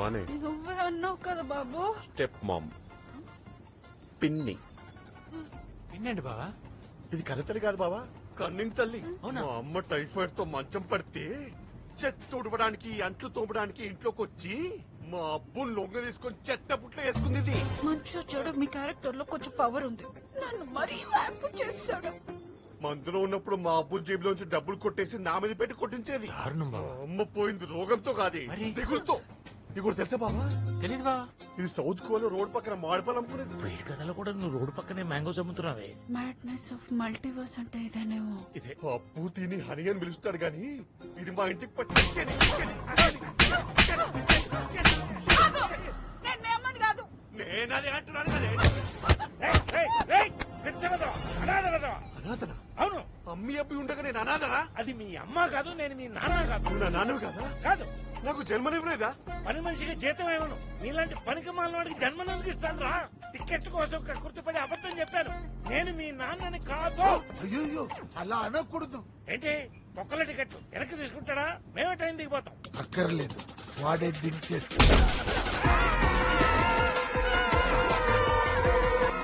అన్నావానే? నువ్వే అన్నావు కదా బాబు. స్టెప్ మామ్, పిన్ని. ఏంటండి బావా? ఇది కన్నతల్లి కాదు బావా, కన్నింగ్ తల్లి. అవునా? మా అమ్మ టైఫాయిడ్ తో మంచం పడితే చెత్త తుడవడానికి, అంట్లు తోమడానికి ఇంట్లోకి వచ్చి మా అబ్బుని లొంగ తీసుకొని చెత్త పుట్లో వేసుకుంది ఇది. మంచు చెడు మీ క్యారెక్టర్ లో కొంచెం పవర్ ఉంది. నన్ను మరీ వ్యాంపు చేశాడు. మందులో ఉన్నప్పుడు మా అబ్బు జేబులోంచి డబ్బులు కొట్టేసి నా మీద పెట్టి కొట్టించేది. దారుణం మా బావా. అమ్మ పోయింది రోగంతో కాదే, మరి? దిగులతో. నీకు కూడా తెలుసా బావా, తెలీదు బావా. ఇది సౌత్ కోలో రోడ్ పక్కన మాడిపాలు అమ్ముకునేది. వేడి కథలో కూడా నువ్వు రోడ్డు పక్కనే మ్యాంగోస్ అమ్ముతున్నావే. మ్యాడ్నెస్ ఆఫ్ మల్టీవర్స్ అంటే ఇదేనేమో. ఇదే అప్పు తిని హని అని పిలుస్తాడు గాని ఇది మా ఇంటికి పట్టి కాదు, నేను మీ అమ్మని కాదు. నేనది అంటున్నాను కదే. అనాథనా? అవును, అమ్మి అబ్బి ఉండగా నేను అనాథనా? అది మీ అమ్మ కాదు, నేను మీ నాన్న కాదు. నువ్వు నా నాన్నవి కదా? కాదు, నాకు జన్మనివ్వలేదా? పని మనిషికి జీతం ఏమను, నీలాంటి పనికి మాలినవాడికి జన్మనందుకు ఇస్తాను రా. టికెట్ కోసం కక్కుర్తిపడి అబద్ధం చెప్పాను. నేను మీ నాన్నని కాదు. అయ్యో అలా అనకూడదు. ఏంటి ఒక్కల టికెట్ వెనక్కి తీసుకుంటాడా? మేమే టైం దిగిపోతాం. అక్కర్లేదు, వాడే దించేస్తా.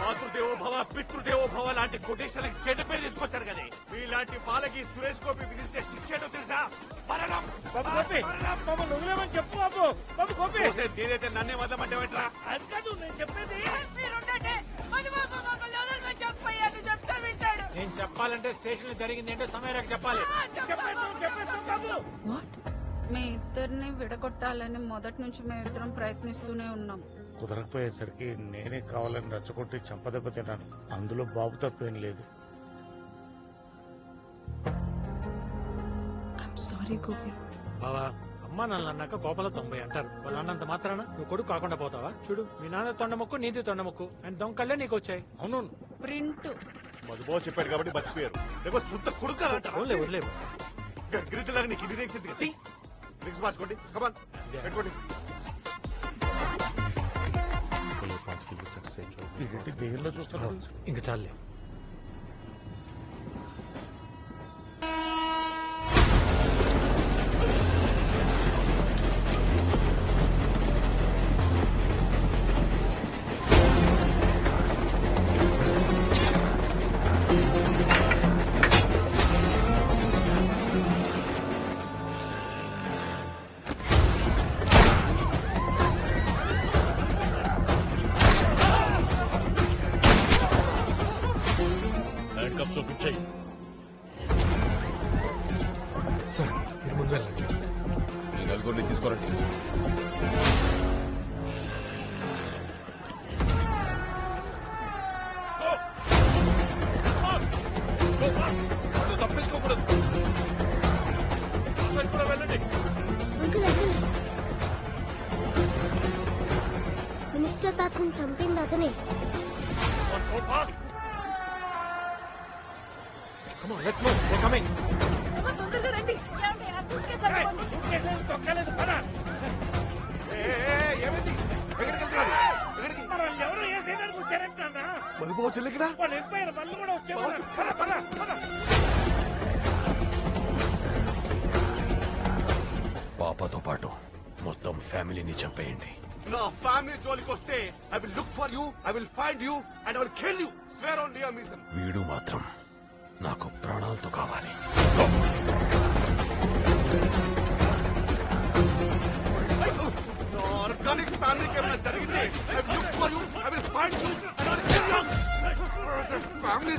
మాతృదేవో భవ పితృదేవో భవ లాంటి కొటేషన్లకు చెడ్డ పేరు తీసుకొచ్చారు కదా. మీలాంటి బాలకి సురేష్ గోపి విధించే శిక్ష ఏంటో తెలుసా? మరణం. బాబు గోపి, మమ్మల్ని వదిలేమని చెప్పు బాబు. బాబు గోపి, నేనైతే నన్నే వదలమంటావేట్రా? అది కాదు నేను చెప్పేది. మీరుండండి. మధు బాబు మమ్మల్ని వదలమని చెప్పయ్యాను, చెప్తా వింటాడు. నేను చెప్పాలంటే స్టేషన్ లో జరిగింది ఏంటో సమయానికి చెప్పాలి. చెప్పేస్తాం బాబు. వాట్? మీ ఇద్దరిని విడగొట్టాలని మొదటి నుంచి మేము ఇద్దరం ప్రయత్నిస్తూనే ఉన్నాం. కుదరకపోయేసరికి నేనే కావాలని రచ్చగొట్టి చంపదెబ్బ తిన్నాను. అందులో బాబు తప్పేం లేదు. I'm sorry Gopi. బావా, అమ్మా నాన్న అన్నాక కోపంలో 90 అంటారు. వాళ్ళు అన్నంత మాత్రాన నువ్వు కొడుకు కాకుండా పోతావా? చూడు, మీ నాన్న తొండముక్కు, నీది తొండముక్కు అండ్ దొంకల్లే నీకు వచ్చాయి. అవును, ప్రింట్ మధుబాబు చెప్పాడు కాబట్టి బతికిపోయారు. లేకపోతే సుంత కొడుకాలంట. ఓన్లే వదిలేవు. గిరిజలాగా నీకు ఇన్ని రేక్స్ ఎందుకు? డ్రింక్స్ మార్చుకోండి, కమాన్ పెట్టుకోండి. ఇదేంటి దేవుల్లో చూస్తున్నాడు. ఇంక చాలే. హ్యాండ్ కప్ చూపించాయి. సార్ మీరు ముందు వెళ్ళండి. ఈ నలుగురిని తీసుకోరండి. తప్పించుకోకూడదు. కూడా వెళ్ళండి. మినిస్టర్ తాతను చంపింది అతనే. Come on, let's move. They're coming. తొందరగా రండి. ఏమండి, ఆ సూట్కేస్ అవ్వండి. చూడలేదు, తొక్కలేదు, పద. ఏమైంది? ఎక్కడికి వెళ్తున్నారు? ఎక్కడికి? మనల్ని ఎవరు ఏ సైనానికి వచ్చారంటున్నా? మధుబాబు చెల్లి ఇక్కడ? వాళ్ళు వెళ్ళిపోయారు, వాళ్ళు కూడా వచ్చేవారు. పద పద పద. పాపతో పాటు మొత్తం ఫ్యామిలీని చంపేయండి. నా ఫ్యామిలీ జోలికి వస్తే I will look for you, I will find you and I will kill you. Swear on Liam Neeson. వీడు మాత్రం నాకు ప్రాణాలతో కావాలి. నా ఆర్గానిక్ ఫ్యామిలీకి ఏమైనా జరిగితే I will look for you, I will find you and I will kill you. Family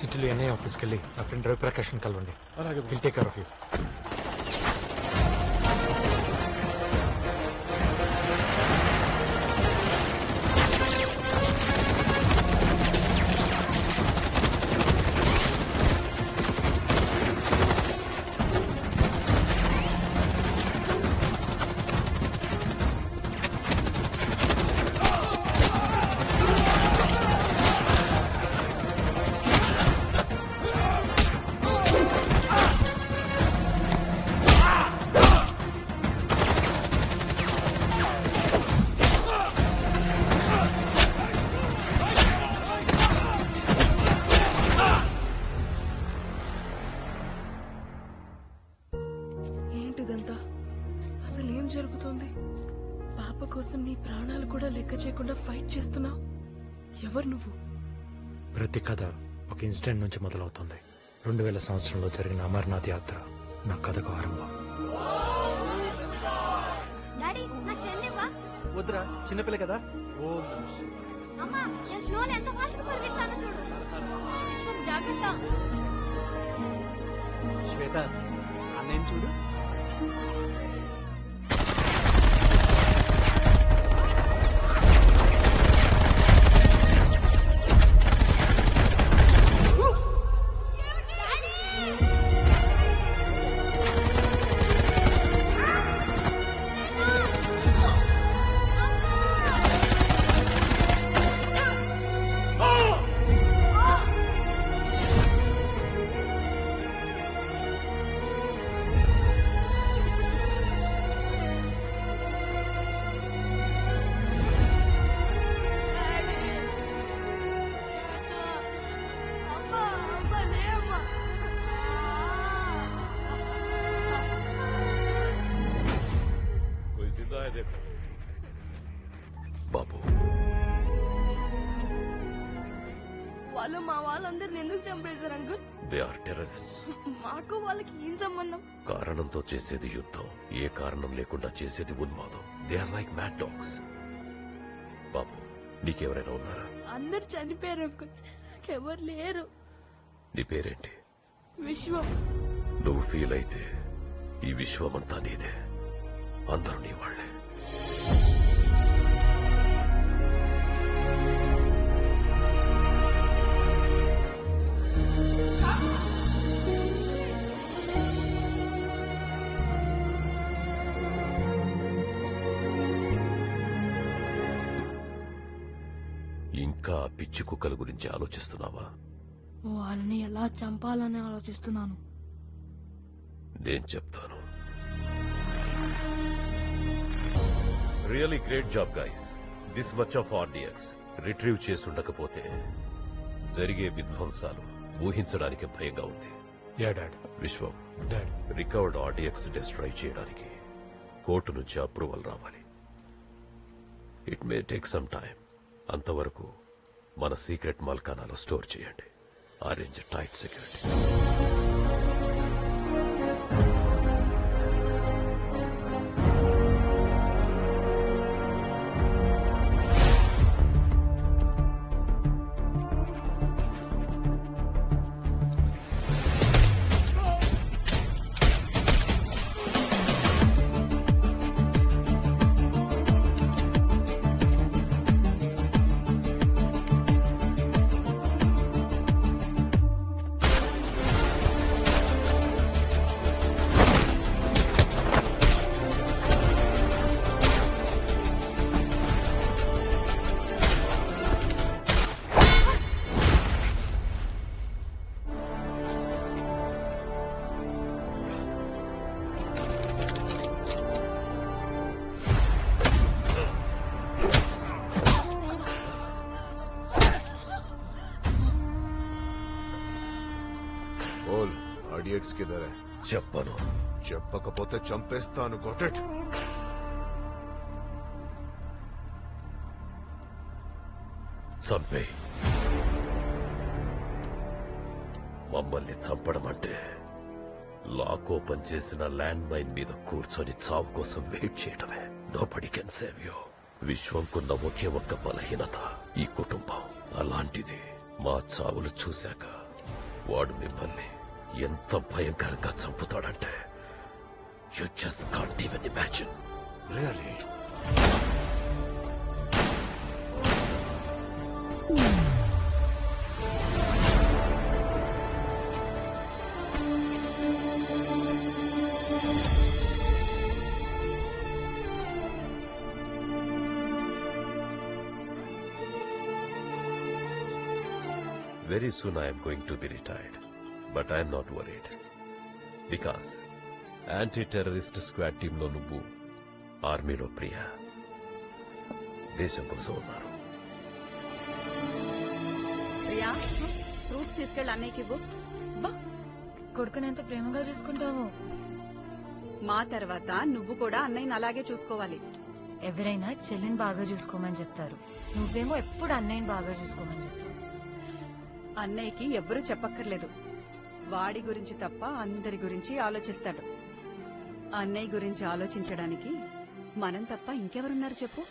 సిటీలో ఎన్ఐ ఆఫీస్కి వెళ్ళి నా ఫ్రెండ్ రవిప్రకాష్ కలవండి. Will take care of you. ఏంటిదంతా? అసలు ఏం జరుగుతోంది? పాప కోసం నీ ప్రాణాలు కూడా లెక్క చేయకుండా ఫైట్ చేస్తున్నావు. ఎవరు నువ్వు? ప్రతి కథ ఒక ఇన్సిడెంట్ నుంచి మొదలవుతుంది. 2000 సంవత్సరంలో జరిగిన అమర్నాథ్ యాత్ర నా కథకు ఆరంభం. డాడీ నా చెల్లివా? వద్దురా చిన్నపిల్ల కదా. అమ్మా నేను స్లోలో ఎంత ఫాస్ట్ గా పరిగెత్తానో చూడు. విశ్వం జాగ్రత్త. శ్వేత అన్నేం చూడు. బాబు, వాళ్ళు మా వాళ్ళందరిని ఎందుకు చంపేశారు అంకుల్? They are terrorists. మాకు వాళ్ళకి ఏం సంబంధం? కారణంతో చేసేది యుద్ధం, ఏ కారణం లేకుండా చేసేది ఉన్మాదం. They are like mad dogs. బాబు, నీకెవరైనా ఉన్నారా? అందరు చనిపోయారు అంకుల్, ఎవరు లేరు. నీ పేరేంటి? విశ్వం. నువ్వు ఫీల్ అయితే ఈ విశ్వమంతా నీదే. అందరూ నీ వాళ్లే. ఇంకా పిచ్చి కుక్కల గురించి ఆలోచిస్తున్నావా? వాళ్ళని ఎలా చంపాలని ఆలోచిస్తున్నాను. నేను చెప్తాను. Really great job guys. This much of RDX retrieve చేసుండకపోతే జరిగే విధ్వంసాలు ఊహించడానికి భయంగా ఉంది. Yeah dad. Vishwam, dad, recovered RDX destroy చేయడానికి కోర్టు నుంచి అప్రూవల్ రావాలి. It may take some time. అంతవరకు మన సీక్రెట్ మల్కానాలో స్టోర్ చేయండి. Arrange tight security. ఆర్డిఎక్స్ కిదర్ హై? చెప్పను. చెప్పకపోతే చంపేస్తాను. Got it? చంపే. మమ్మల్ని చంపడం అంటే లాక్ ఓపెన్ చేసిన ల్యాండ్ మైన్ మీద కూర్చొని చావు కోసం వెయిట్ చేయడమే. Nobody can save you. విశ్వంకున్న ఒకే ఒక్క బలహీనత ఈ కుటుంబం. అలాంటిది మా చావులు చూశాక వాడు మిమ్మల్ని ఎంత భయంకరంగా చంపుతాడంటే you just can't even imagine. Really Very soon I am going to be retired. But I am not worried. Because anti-terrorist squad టీంలో నువ్వు, ఆర్మీలో ప్రియా దేశం కోసం ఉన్నారు. ప్రియా ఫ్రూట్స్ తీసుకెళ్ళి అన్నయ్యకి ఇవ్వు. కొడుకుని ఎంత ప్రేమగా చూసుకుంటావు. మా తర్వాత నువ్వు కూడా అన్నయ్యని అలాగే చూసుకోవాలి. ఎవరైనా చెల్లిని బాగా చూసుకోమని చెప్తారు, నువ్వేమో ఎప్పుడు అన్నయ్యని బాగా చూసుకోమని చెప్తావు. అన్నయ్యకి ఎవ్వరూ చెప్పక్కర్లేదు. వాడి గురించి తప్ప అందరి గురించి ఆలోచిస్తాడు. అన్నయ్య గురించి ఆలోచించడానికి మనం తప్ప ఇంకెవరున్నారు చెప్పు.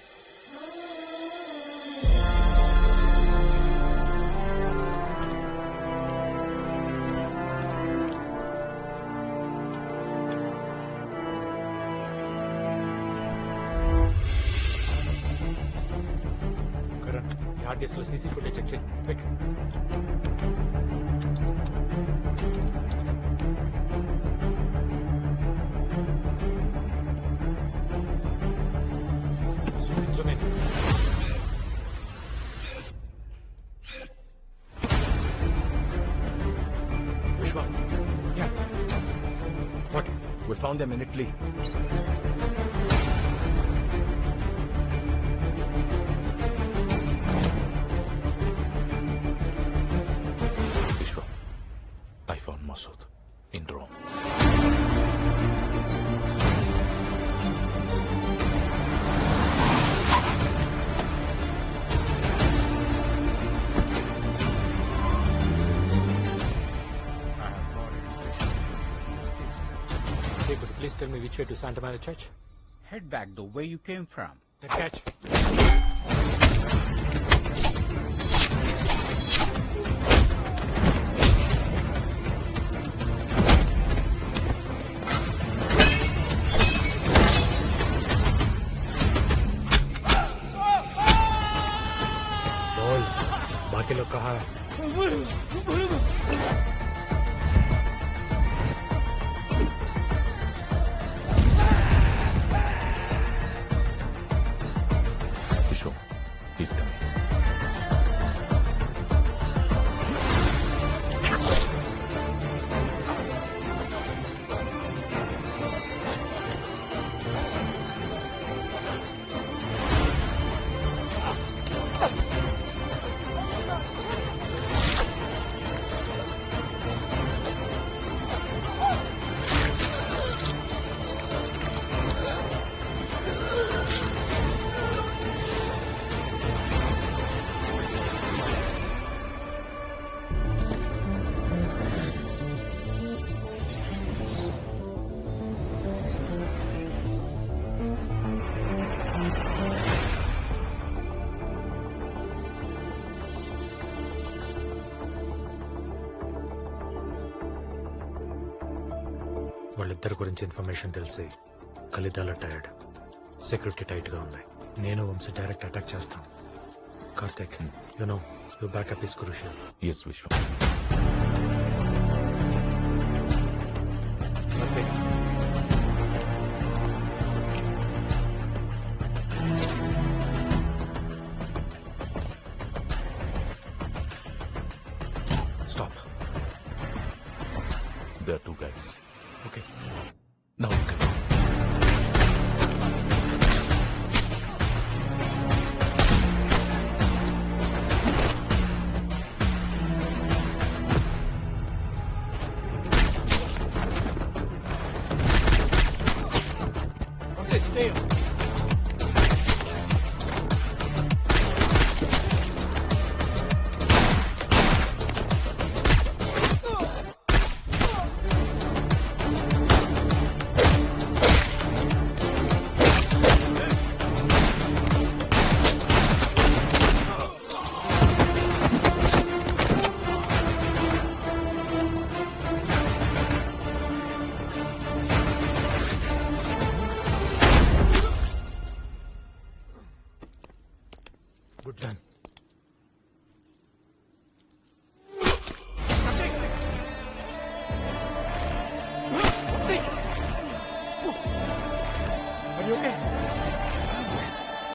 కరెక్ట్. ఈ హార్డ్ డిస్క్ లో సీసీ ఫుటేజ్ చెక్ చేయి. Quick. Zoom in. Vishwa. Yeah. What? We found them in Italy. Vishwa, I found Masood in Rome. Hey, could you please tell me which way to Santa Maria Church? Head back the way you came from. That catch. बोल, बाकी लोग कहाँ हैं? Vishwa, he's coming. వాళ్ళిద్దరి గురించి information తెలిసి Kalith alert అయ్యాడు. Security tight గా ఉంది. నేను వంశీ డైరెక్ట్ అటాక్ చేస్తాం. Karthik, you know your backup is crucial. Yes, Vishwa. Karthik, Stop. There are two guys. Okay. Now you can go. Vamshi, stay. Done